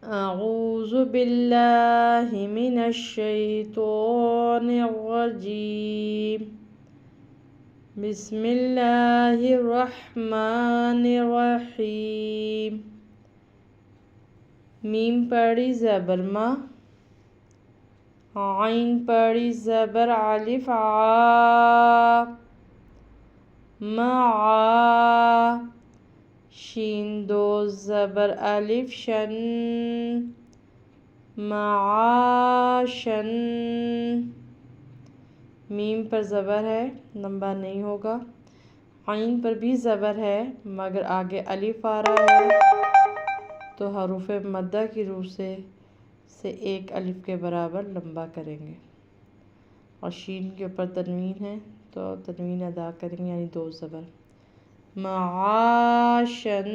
अऊज़ु बिल्लाहि मिनश शैतानिर रजीम। बिस्मिल्लाहिर रहमानिर रहीम। मीम पढ़ी ज़बर मा, आइन पढ़ी ज़बर अलिफ आ, मा, शीन दो ज़बर अलिफ शन, माशन। मीम पर ज़बर है, लंबा नहीं होगा। आइन पर भी ज़बर है मगर आगे अलिफ आ रहा है, तो हरूफ मद्दा की रूह से एक अलिफ के बराबर लंबा करेंगे। और शीन के ऊपर तनवीन है तो तनवीन अदा करेंगे, यानी दो ज़बर। माशन।